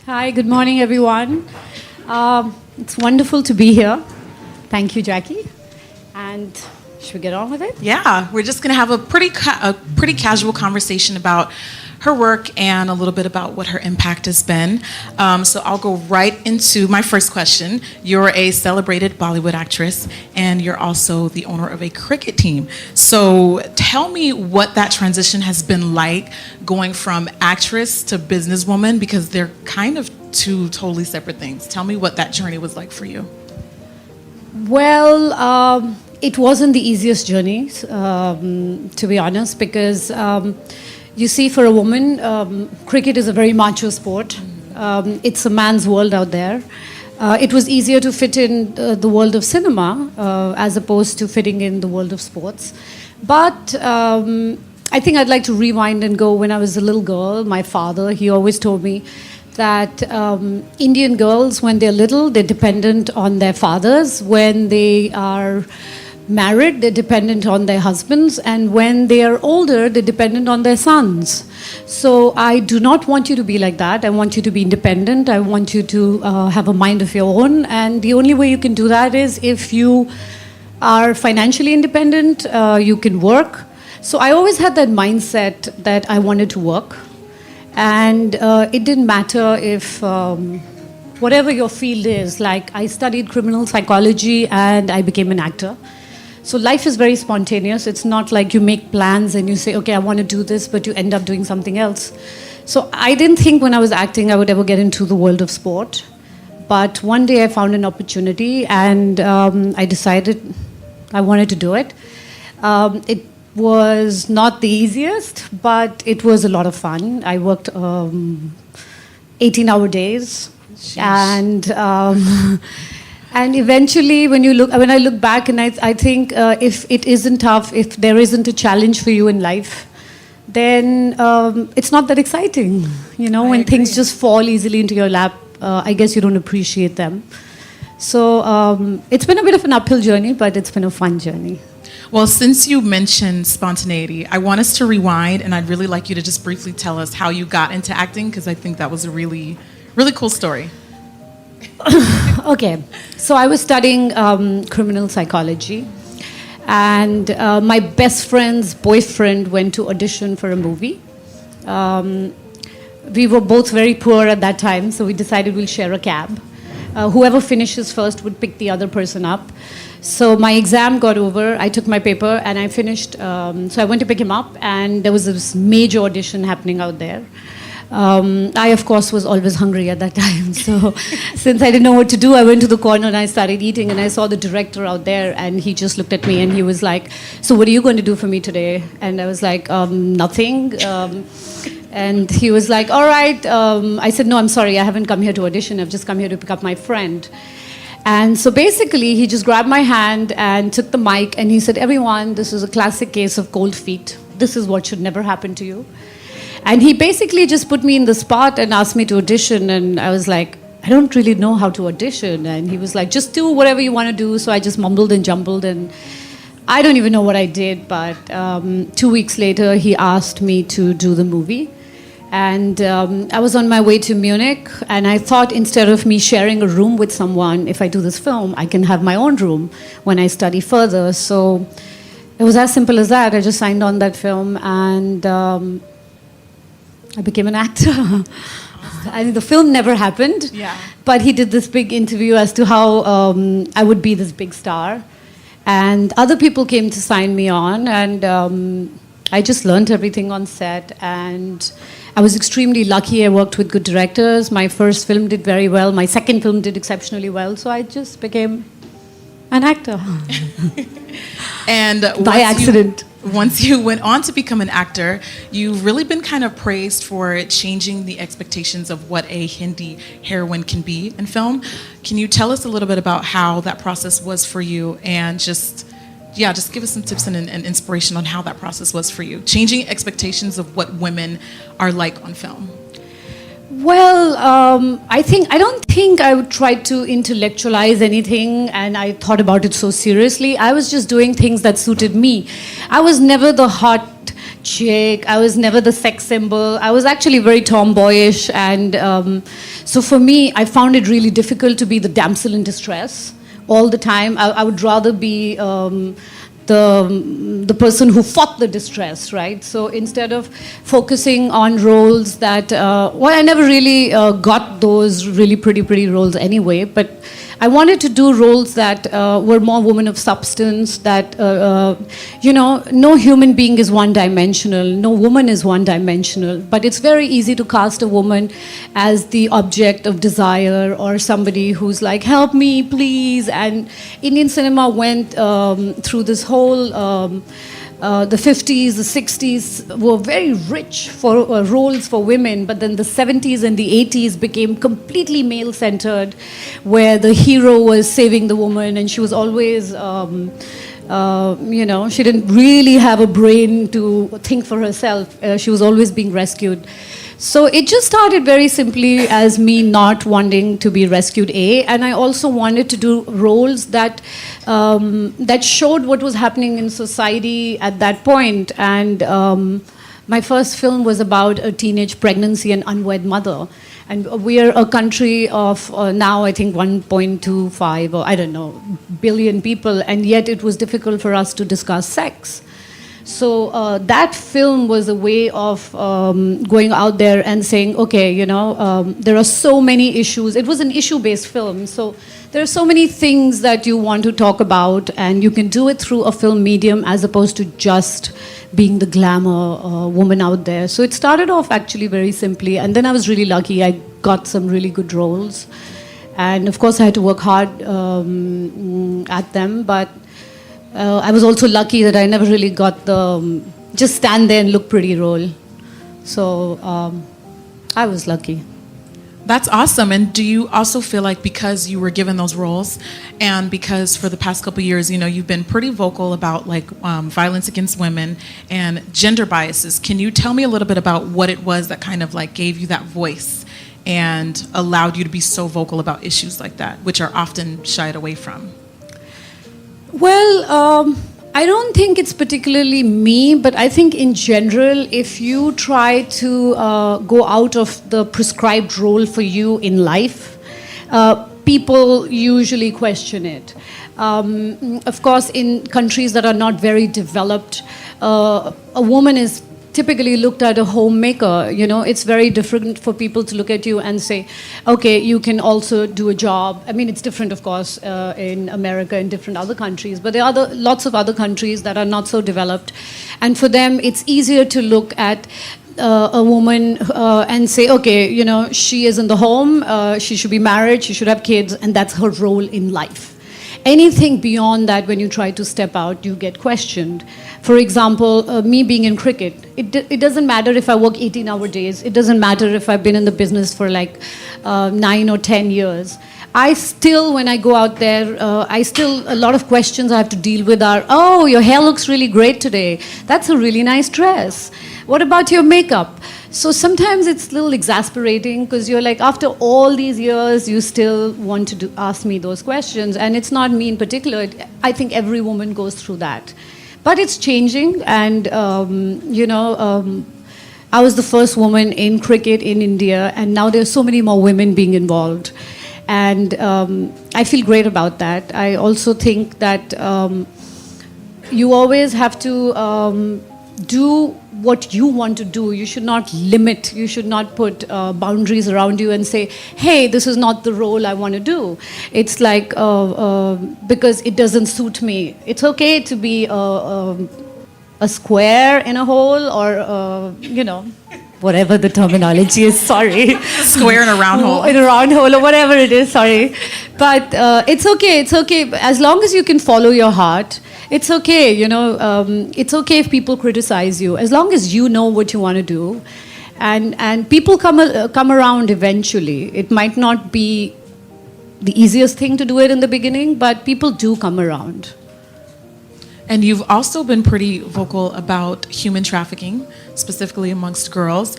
Hi, good morning, everyone. It's wonderful to be here. Thank you, Jackie. And should we get on with it? Yeah, we're just going to have a pretty casual conversation about her work and a little bit about what her impact has been. So I'll go right into my first question. You're a celebrated Bollywood actress, and you're also the owner of a cricket team. So tell me what that transition has been like, going from actress to businesswoman, because they're kind of two totally separate things. Tell me what that journey was like for you. Well, it wasn't the easiest journey, to be honest, because you see, for a woman, cricket is a very macho sport. It's a man's world out there. It was easier to fit in the world of cinema as opposed to fitting in the world of sports. But I think I'd like to rewind and go when I was a little girl. My father, he always told me that Indian girls, when they're little, they're dependent on their fathers. When they are married, they're dependent on their husbands, and when they are older, they're dependent on their sons. So I do not want you to be like that. I want you to be independent. I want you to have a mind of your own, and the only way you can do that is if you are financially independent, you can work. So I always had that mindset that I wanted to work, and it didn't matter if whatever your field is. Like, I studied criminal psychology and I became an actor. So life is very spontaneous. It's not like you make plans and you say, okay, I want to do this, but you end up doing something else. So I didn't think when I was acting I would ever get into the world of sport. But one day I found an opportunity, and I decided I wanted to do it. It was not the easiest, but it was a lot of fun. I worked 18-hour days. Sheesh. And eventually, when I look back, and I think if it isn't tough, if there isn't a challenge for you in life, then it's not that exciting. You know, when things just fall easily into your lap, I guess you don't appreciate them. So it's been a bit of an uphill journey, but it's been a fun journey. Well, since you mentioned spontaneity, I want us to rewind, and I'd really like you to just briefly tell us how you got into acting, because I think that was a really, really cool story. Okay, so I was studying criminal psychology, and my best friend's boyfriend went to audition for a movie. We were both very poor at that time, so we decided we'll share a cab. Whoever finishes first would pick the other person up. So my exam got over, I took my paper, and I finished. So I went to pick him up, and there was this major audition happening out there. I, of course, was always hungry at that time. So since I didn't know what to do, I went to the corner and I started eating, and I saw the director out there, and he just looked at me and he was like, so what are you going to do for me today? And I was like, nothing. And he was like, all right. I said, no, I'm sorry, I haven't come here to audition. I've just come here to pick up my friend. And so basically, he just grabbed my hand and took the mic, and he said, everyone, this is a classic case of cold feet. This is what should never happen to you. And he basically just put me in the spot and asked me to audition. And I was like, I don't really know how to audition. And he was like, just do whatever you want to do. So I just mumbled and jumbled. And I don't even know what I did. But 2 weeks later, he asked me to do the movie. And I was on my way to Munich. And I thought, instead of me sharing a room with someone, if I do this film, I can have my own room when I study further. So it was as simple as that. I just signed on that film. And I became an actor. I mean, the film never happened, but he did this big interview as to how I would be this big star. And other people came to sign me on, and I just learned everything on set. And I was extremely lucky. I worked with good directors. My first film did very well. My second film did exceptionally well. So I just became an actor. And by accident. Once you went on to become an actor, you've really been kind of praised for changing the expectations of what a Hindi heroine can be in film. Can you tell us a little bit about how that process was for you, and just give us some tips and inspiration on how that process was for you, changing expectations of what women are like on film? Well, I don't think I would try to intellectualize anything, and I thought about it so seriously. I was just doing things that suited me. I was never the hot chick. I was never the sex symbol. I was actually very tomboyish. And so for me, I found it really difficult to be the damsel in distress all the time. I would rather be the person who fought the distress, right? So instead of focusing on roles that, well, I never really got those really pretty roles anyway, but I wanted to do roles that were more women of substance, that, you know, no human being is one-dimensional, no woman is one-dimensional, but it's very easy to cast a woman as the object of desire or somebody who's like, help me, please. And Indian cinema went through this whole... the 50s, the 60s were very rich for roles for women, but then the 70s and the 80s became completely male-centered, where the hero was saving the woman, and she was always, you know, she didn't really have a brain to think for herself. She was always being rescued. So it just started very simply as me not wanting to be rescued, and I also wanted to do roles that that showed what was happening in society at that point. And my first film was about a teenage pregnancy and unwed mother. And we are a country of now, I think, 1.25 or I don't know, billion people, and yet it was difficult for us to discuss sex. So that film was a way of going out there and saying, okay, you know, there are so many issues. It was an issue-based film, so there are so many things that you want to talk about, and you can do it through a film medium as opposed to just being the glamour woman out there. So it started off actually very simply, and then I was really lucky. I got some really good roles, and of course I had to work hard at them, but I was also lucky that I never really got the just stand there and look pretty role. So I was lucky. That's awesome. And do you also feel like because you were given those roles, and because for the past couple of years, you know, you've been pretty vocal about like violence against women and gender biases, can you tell me a little bit about what it was that kind of like gave you that voice and allowed you to be so vocal about issues like that, which are often shied away from? Well, I don't think it's particularly me, but I think in general, if you try to go out of the prescribed role for you in life, people usually question it. Of course, in countries that are not very developed, a woman is typically looked at a homemaker. You know, it's very different for people to look at you and say, okay, you can also do a job. I mean, it's different, of course, in America and different other countries, but there are lots of other countries that are not so developed. And for them, it's easier to look at a woman and say, okay, you know, she is in the home, she should be married, she should have kids, and that's her role in life. Anything beyond that, when you try to step out, you get questioned. For example, me being in cricket, it doesn't matter if I work 18-hour days. It doesn't matter if I've been in the business for like 9 or 10 years. I still, when I go out there, a lot of questions I have to deal with are, oh, your hair looks really great today. That's a really nice dress. What about your makeup? So sometimes it's a little exasperating because you're like, after all these years, you still want to ask me those questions. And it's not me in particular. I think every woman goes through that. But it's changing. And, you know, I was the first woman in cricket in India. And now there's so many more women being involved. And I feel great about that. I also think that you always have to do what you want to do. You should not limit, you should not put boundaries around you and say, hey, this is not the role I want to do. It's like, because it doesn't suit me. It's okay to be a square in a hole, or, you know, whatever the terminology is, sorry. Square in a round hole. In a round hole, or whatever it is, sorry. But it's okay. As long as you can follow your heart, it's okay, you know. It's okay if people criticize you, as long as you know what you want to do. And people come around eventually. It might not be the easiest thing to do it in the beginning, but people do come around. And you've also been pretty vocal about human trafficking, specifically amongst girls.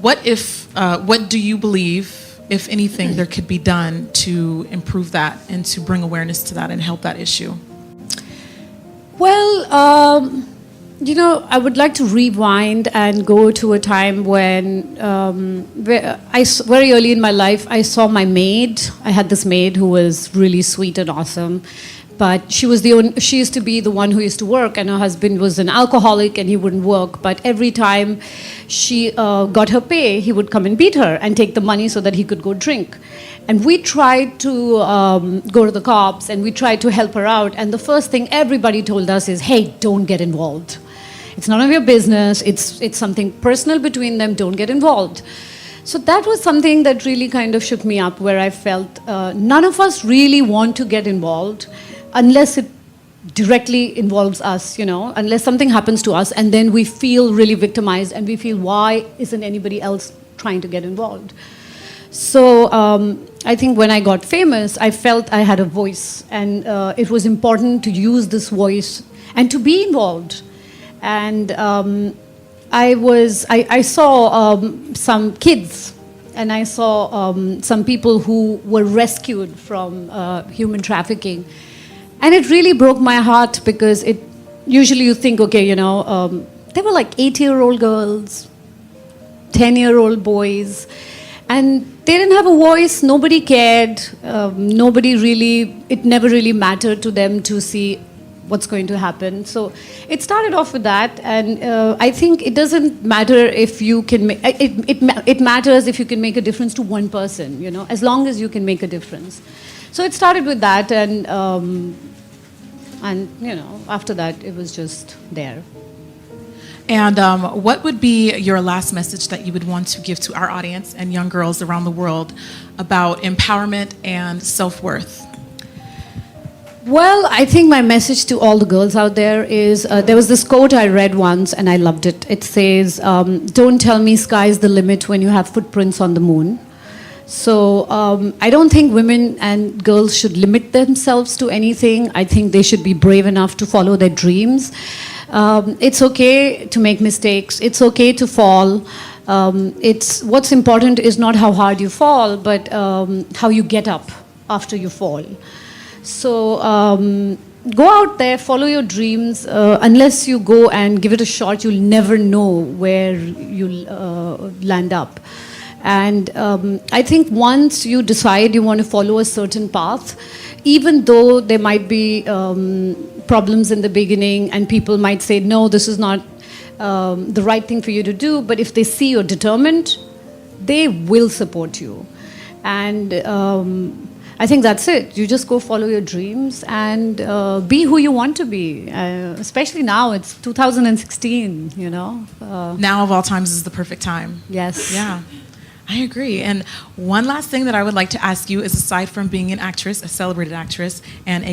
What do you believe, if anything, there could be done to improve that and to bring awareness to that and help that issue? Well, You know, I would like to rewind and go to a time when, very early in my life, I saw my maid. I had this maid who was really sweet and awesome, but she used to be the one who used to work, and her husband was an alcoholic and he wouldn't work. But every time she got her pay, he would come and beat her and take the money so that he could go drink. And we tried to go to the cops and we tried to help her out. And the first thing everybody told us is, hey, don't get involved. It's none of your business. It's something personal between them. Don't get involved. So that was something that really kind of shook me up, where I felt none of us really want to get involved unless it directly involves us, you know, unless something happens to us and then we feel really victimized and we feel, why isn't anybody else trying to get involved? So I think when I got famous, I felt I had a voice, and it was important to use this voice and to be involved. And I saw some kids, and I saw some people who were rescued from human trafficking. And it really broke my heart, because usually you think, okay, you know, they were like 8-year-old girls, 10-year-old boys, and they didn't have a voice. Nobody cared. It never really mattered to them to see what's going to happen. So it started off with that, and I think it doesn't matter if you can it matters if you can make a difference to one person, you know, as long as you can make a difference. So it started with that, and you know, after that it was just there. And what would be your last message that you would want to give to our audience and young girls around the world about empowerment and self-worth? Well, I think my message to all the girls out there is, there was this quote I read once and I loved it. It says, don't tell me sky's the limit when you have footprints on the moon. So I don't think women and girls should limit themselves to anything. I think they should be brave enough to follow their dreams. It's okay to make mistakes. It's okay to fall. What's important is not how hard you fall, but how you get up after you fall. So go out there, follow your dreams. Unless you go and give it a shot, you'll never know where you'll land up. And I think once you decide you want to follow a certain path, even though there might be problems in the beginning and people might say, no, this is not the right thing for you to do, but if they see you're determined, they will support you. And I think that's it. You just go follow your dreams and be who you want to be. Especially now, it's 2016, you know. Now of all times is the perfect time. Yes. Yeah. I agree. And one last thing that I would like to ask you is, aside from being an actress, a celebrated actress, and a